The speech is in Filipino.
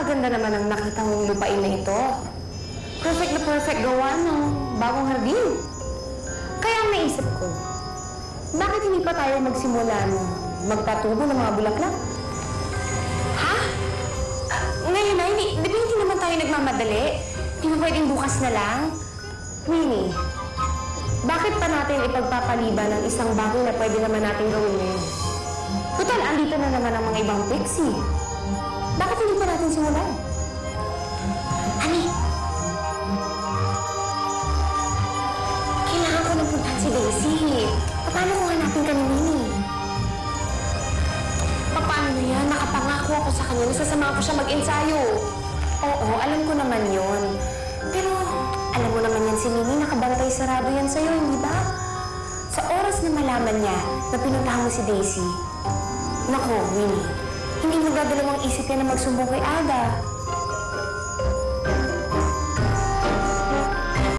Napakaganda naman ang nakita mong lupain na ito. Perfect na perfect gawa ng bagong hardin. Kaya ang naisip ko, bakit hindi pa tayo magsimula na magpatubo ng mga bulaklak? Ha? Ngayon na, hindi naman tayo nagmamadali. Hindi mo pwedeng bukas na lang. Winnie, bakit pa natin ipagpapaliban ng isang bagay na pwede naman natin gawin ngayon? Total, andito na naman ang mga ibang pixie. Bakit hindi pa natin simulan? Honey! Kailangan ko nang puntahan si Daisy. Paano kung hanapin ka ni Winnie? Paano yan? Nakapangako ako sa kanya. Nasasama ko siya mag-ensayo. Oo, alam ko naman yun. Pero alam mo naman yan si Winnie, nakabantay sarado yan sa'yo, hindi ba? Sa oras na malaman niya na pinuntahan mo si Daisy, nako, Winnie, hindi mo dadalawang isip yan na magsumbong kay Ada.